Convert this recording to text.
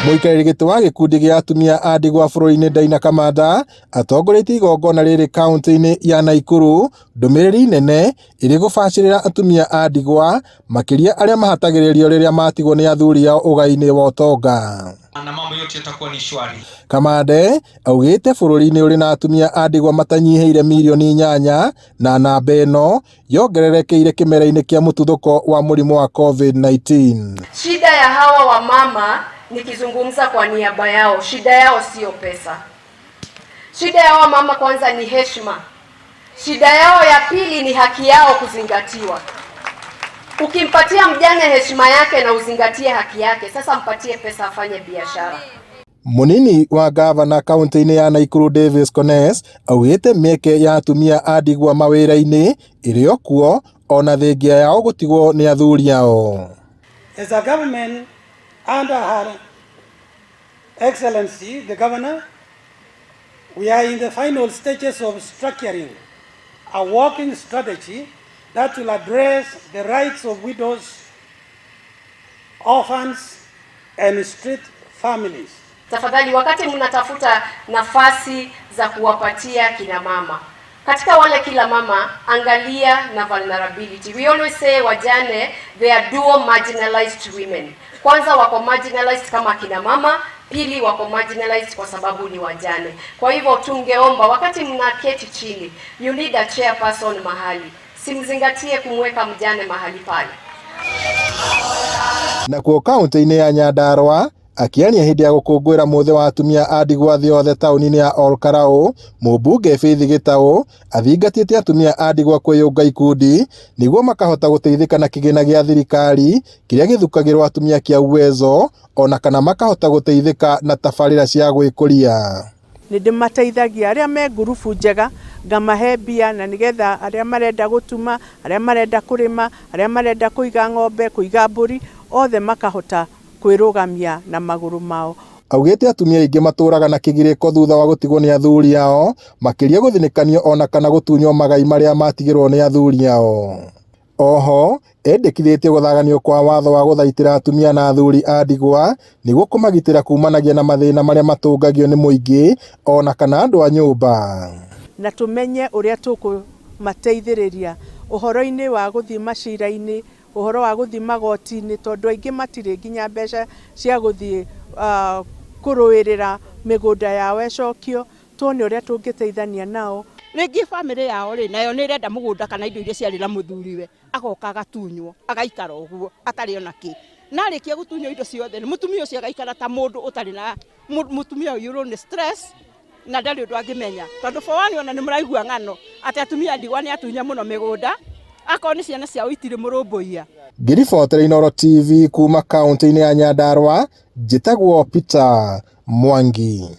Mũikarĩri gĩtĩ wa gĩkundi gĩa atumia a ndigwa bũrũri-inĩ Daina Kamanda atongoretie igongona rĩrĩ kaunti-inĩ ya Naikuru, ndũmĩrĩri nene ĩrĩ gũbacĩrĩra atumia a ndigwa makĩria arĩa mahatagĩrĩrio rĩrĩa matigwo nĩ athuri ao ũgai-inĩ wa ũtonga. Na mambo yote yatakuwa ni shwari. Kamande augĩte bũrũri-inĩ ũrĩ na atumia a ndigwa matanyihĩire milioni 8 na namba ĩno yongererekeire kĩmera-inĩ kĩa mũtuthũko wa mũrimũ wa COVID-19. Shida ya hawa wamama, nikizungumza kwa niaba yao, shida yao sio pesa. Shida ya hawa mama kwanza ni heshima. Shida yao ya pili ni haki yao kuzingatiwa. Ukimpatia mjane heshima yake na uzingatie haki yake, sasa mpatie pesa afanye biashara. Munini wa gavana kaunti-inĩ ya Naikuru Davis Kones augĩte mĩeke ya atumia a ndigwa mawĩra-inĩ ĩrĩ o kuo ona thengia yao gũtigwo nĩ athuri ao. As a government under Her Excellency the Governor, we are in the final stages of structuring a working strategy that will address the rights of widows, orphans and street families. Tafadhali, wakati mnatafuta nafasi za kuwapatia kina mama, katika wale kila mama angalia na vulnerability. We always say wajane, they are dual marginalized women. Kwanza wako marginalized kama kina mama, pili wako marginalized kwa sababu ni wajane. Kwa hivyo tungeomba wakati mnaketi chini, you need a chairperson mahali. Simzingatie kumweka mjane mahali pale. Na kwa kaunti-inĩ ya Nyandarua akiania hĩndĩ ya gũkũngũĩra mũthĩ wa atumia a ndigwa thĩ yothe taũni-inĩ ya Olkarau, mũmbunge Faith Gĩtaũ athingatĩte atumia a ndigwa kwĩyũnga ikundi nĩguo makahota gũteithĩka na kĩgĩna gĩa thirikari kĩrĩa gĩthukagĩrwo atumia kĩa Uwezo ona kana makahota gũteithĩka na tabarĩra cia gwĩkũria. Nĩndĩmateithagia arĩa me ngurubu njega, ngamahe mbia na nĩgetha arĩa marenda gũtuma, arĩa marenda kũrĩma, arĩa marenda kũiga ng'ombe, kũiga mbũri, othe makahota kwĩrũgamia na magũrũ mao. Augĩte atumia aingĩ matũraga na kĩgirĩko thutha wa gũtigwo nĩ athuri ao, makĩria gũthinĩkanio ona kana gũtunywo magai marĩa matigĩrwo nĩ athuri ao. Oho endekithĩtie gũthaganio kwa watho wa gũthaitĩra atumia na athuri a ndigwa nĩguo kũmagitĩra kumanagia na mathĩna marĩa matũngagio nĩ mũingĩ ona kana andũ a nyũmba. Na tũmenye ũrĩa tũkũmateithĩrĩria ũhoro-inĩ wa gũthiĩ macira-inĩ, ũhoro wa gũthiĩ magoti-inĩ, tondũ aingĩ matirĩ nginya mbeca cia gũthiĩ kũrũĩrĩra mĩgũnda yao ĩcokio. Tuone ũrĩa tũngĩteithania nao. Rĩngĩ bamĩrĩ yao nayo nĩ ĩrenda mũgũnda kana indo iria ciarĩ na mũthuriwe, agoka agatunywo, agaikara ũguo atarĩ ona kĩ. Na arĩkia gũtunywo indo ciothe, mũtumia ũcio agaikara ta mũndũ ũtarĩ na mũtumia ũyũ nĩ stress na ndarĩ ũndũ angĩmenya. Tondũ for one ona nĩ mũraigua ng'ano atĩ atumia ndigwa nĩ atunya mũno mĩgũnda, akorwo nĩ ciana ciao itirĩ mũrũmbũiya. Ngĩribotera Inooro TV kuma kaunti-inĩ ya Nyandarua, njĩtagwo Peter Mwangi.